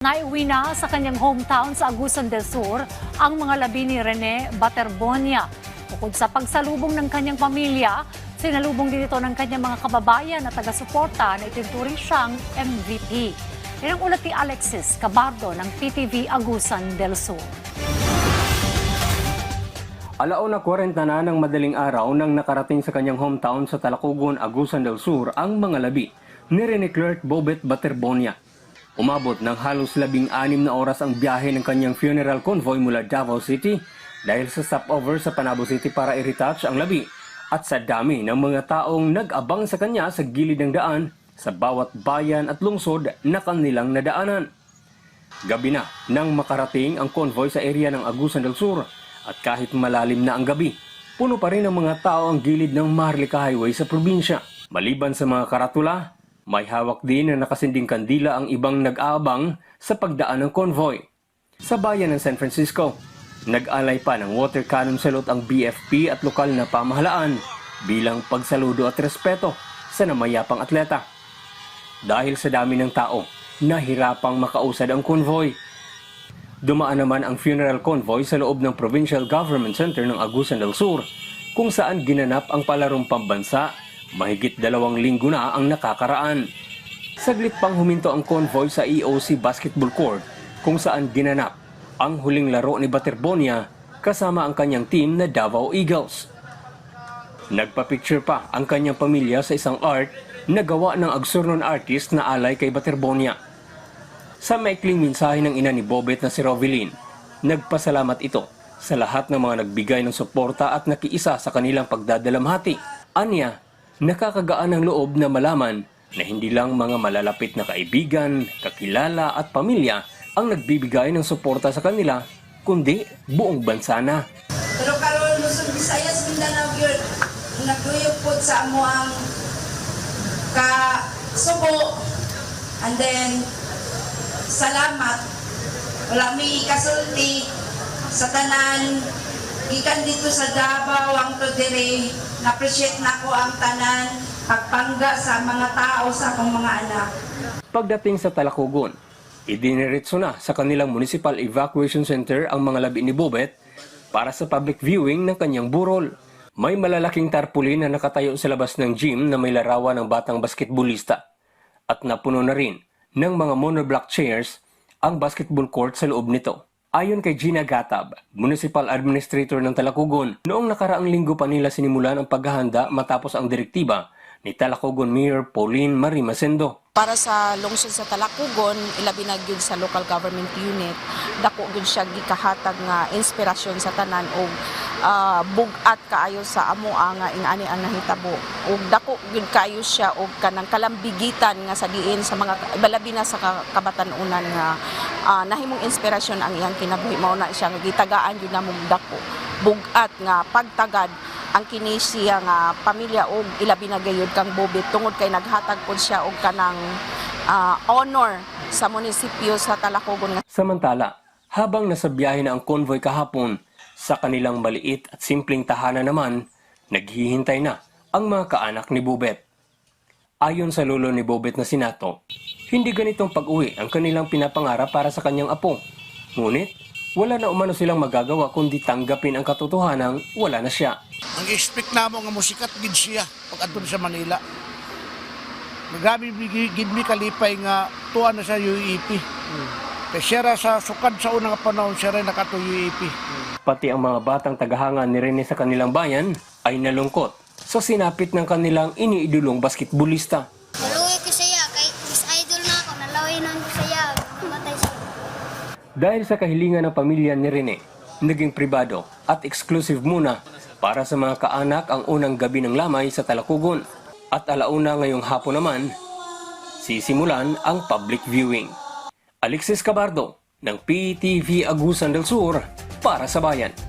Naiuwi na sa kanyang hometown sa Agusan del Sur ang mga labi ni Rene Baterbonia. Bukod sa pagsalubong ng kanyang pamilya, sinalubong din ito ng kanyang mga kababayan at taga-suporta na itinuturing siyang MVP. Yan ang ulat ni Alexis Cabardo ng PTV Agusan del Sur. 1:40 na ng madaling araw nang nakarating sa kanyang hometown sa Talacogon, Agusan del Sur ang mga labi ni Rene Clerk Bobet Baterbonia. Umabot ng halos 16 na oras ang biyahe ng kanyang funeral convoy mula Davao City dahil sa stopover sa Panabo City para i-retouch ang labi at sa dami ng mga taong nag-abang sa kanya sa gilid ng daan sa bawat bayan at lungsod na kanilang nadaanan. Gabi na nang makarating ang convoy sa area ng Agusan del Sur at kahit malalim na ang gabi, puno pa rin ng mga tao ang gilid ng Maharlika Highway sa probinsya. Maliban sa mga karatula, may hawak din na nakasinding kandila ang ibang nag-aabang sa pagdaan ng convoy. Sa bayan ng San Francisco, nag-alay pa ng water cannon salute ang BFP at lokal na pamahalaan bilang pagsaludo at respeto sa namayapang atleta. Dahil sa dami ng tao, nahirapang makausad ang convoy. Dumaan naman ang funeral convoy sa loob ng Provincial Government Center ng Agusan del Sur, kung saan ginanap ang palarong pambansa. Mahigit 2 linggo na ang nakakaraan. Saglit pang huminto ang convoy sa EOC Basketball Court kung saan ginanap ang huling laro ni Baterbonia kasama ang kanyang team na Davao Eagles. Nagpa-picture pa ang kanyang pamilya sa isang art na gawa ng Agusurnon artist na alay kay Baterbonia. Sa maikling mensahe ng ina ni Bobet na si Rovelyn, nagpasalamat ito sa lahat ng mga nagbigay ng suporta at nakiisa sa kanilang pagdadalamhati. Anya, nakakagaan ang loob na malaman na hindi lang mga malalapit na kaibigan, kakilala at pamilya ang nagbibigay ng suporta sa kanila, kundi buong bansa na. Pero karon Luzon, Visayas, Mindanao yun, nagduyog po sa amo ang kasubo, and then salamat, wala may ikasulti sa tanan, gikan dito sa Davao, ang to dire, na-appreciate na ko ang tanan, pagpangga sa mga tao, sa akong mga anak. Pagdating sa Talacogon, idiniretso na sa kanilang Municipal Evacuation Center ang mga labi ni Bobet para sa public viewing ng kanyang burol. May malalaking tarpaulin na nakatayo sa labas ng gym na may larawan ng batang basketballista. At napuno na rin ng mga monoblock chairs ang basketball court sa loob nito. Ayon kay Gina Gatab, Municipal Administrator ng Talacogon, noong nakaraang linggo pa nila sinimulan ang paghahanda matapos ang direktiba ni Talacogon Mayor Pauline Marie Masendo. Para sa lungsod sa Talacogon, ilabi na gyud sa local government unit, dako gyud siya gikahatag nga inspirasyon sa tanan og bugat kaayo sa amo nga ingani ang nahitabo. Og dako gyud kaayo siya og kanang kalambigitan nga sa diin sa mga balabi na sa kabatan-unan nga nahimong inspirasyon ang iyang kinabuhi. Mao na siya nga gitagaan gyud namong dako bugat nga pagtagad ang kini siya nga pamilya og ilabi na gayud kang Bobet tungod kay naghatag pod siya og kanang honor sa munisipyo sa Talacogon. Samantala, habang nasa biyahe na ang convoy kahapon, sa kanilang maliit at simpleng tahanan naman, naghihintay na ang mga kaanak ni Bobet. Ayon sa lolo ni Bobet na si Nato, hindi ganitong pag-uwi ang kanilang pinapangarap para sa kanyang apo. Ngunit, wala na umano silang magagawa kundi tanggapin ang katotohanang wala na siya. Ang expect namo nga musikat gid siya pag adto sa Manila. Nagabi gid mi kalipay nga tuwa na sa UEP. Kaya siya ra sa sukad sa unang panahon siya rin nakato UEP. Pati ang mga batang tagahanga ni Rene sa kanilang bayan ay nalungkot sa sinapit ng kanilang iniidolong basketballista. Maluwi ko siya, kay is idol na ako, nalawinan ko siya, matay siya. Dahil sa kahilingan ng pamilya ni Rene, naging pribado at exclusive muna para sa mga kaanak ang unang gabi ng lamay sa Talacogon. At 1:00 ngayong hapon naman, sisimulan ang public viewing. Alexis Cabardo ng PTV Agusan del Sur para sa Bayan.